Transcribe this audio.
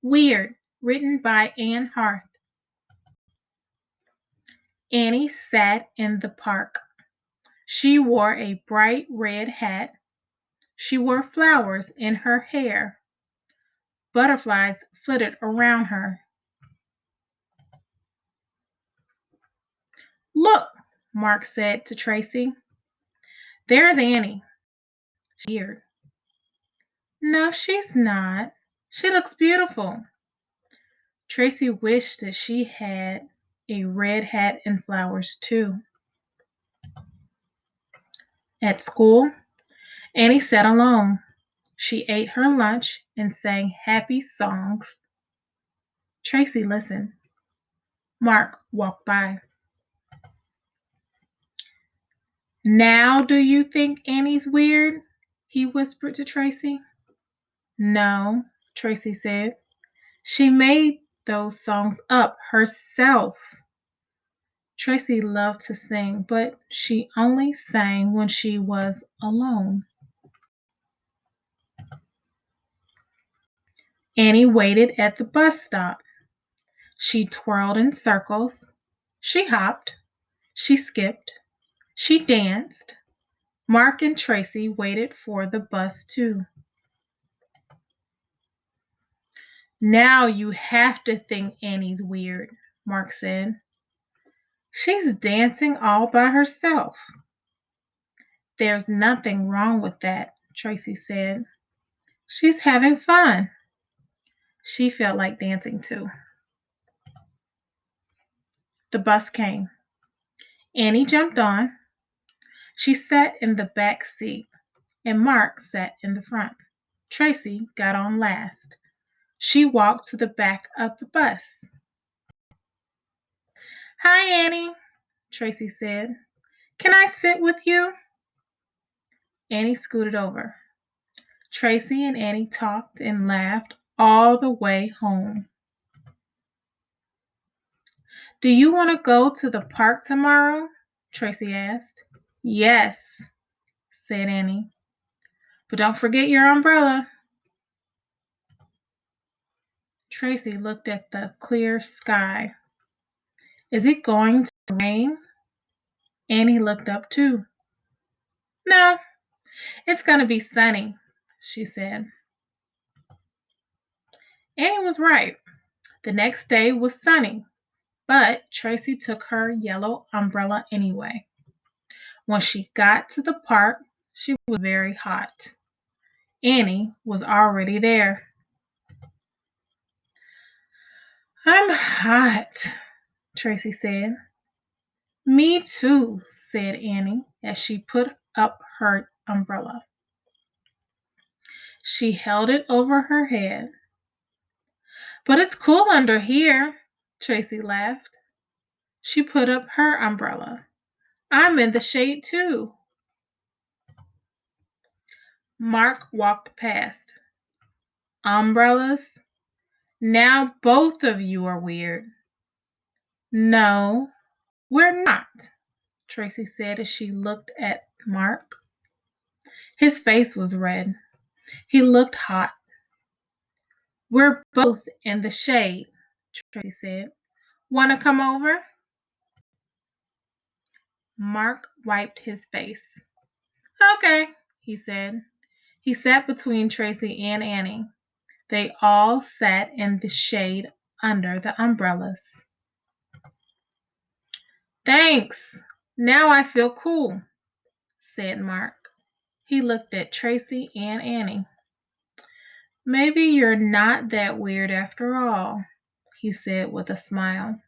Weird, written by Anne Harth. Annie sat in the park. She wore a bright red hat. She wore flowers in her hair. Butterflies flitted around her. Look, Mark said to Tracy. There's Annie. She's weird. No, she's not. She looks beautiful. Tracy wished that she had a red hat and flowers too. At school, Annie sat alone. She ate her lunch and sang happy songs. Tracy listened. Mark walked by. Now do you think Annie's weird? He whispered to Tracy. No, Tracy said. She made those songs up herself. Tracy loved to sing, but she only sang when she was alone. Annie waited at the bus stop. She twirled in circles. She hopped. She skipped. She danced. Mark and Tracy waited for the bus too. Now you have to think Annie's weird, Mark said. She's dancing all by herself. There's nothing wrong with that, Tracy said. She's having fun. She felt like dancing too. The bus came. Annie jumped on. She sat in the back seat, and Mark sat in the front. Tracy got on last. She walked to the back of the bus. Hi, Annie, Tracy said. Can I sit with you? Annie scooted over. Tracy and Annie talked and laughed all the way home. Do you want to go to the park tomorrow? Tracy asked. Yes, said Annie. But don't forget your umbrella. Tracy looked at the clear sky. Is it going to rain? Annie looked up too. No, it's going to be sunny, she said. Annie was right. The next day was sunny, but Tracy took her yellow umbrella anyway. When she got to the park, she was very hot. Annie was already there. I'm hot, Tracy said. Me too, said Annie as she put up her umbrella. She held it over her head. But it's cool under here, Tracy laughed. She put up her umbrella. I'm in the shade too. Mark walked past. Umbrellas? Now both of you are weird. No, we're not, Tracy said as she looked at Mark. His face was red. He looked hot. We're both in the shade, Tracy said. Want to come over? Mark wiped his face. Okay, he said. He sat between Tracy and Annie. They all sat in the shade under the umbrellas. Thanks. Now I feel cool, said Mark. He looked at Tracy and Annie. Maybe you're not that weird after all, he said with a smile.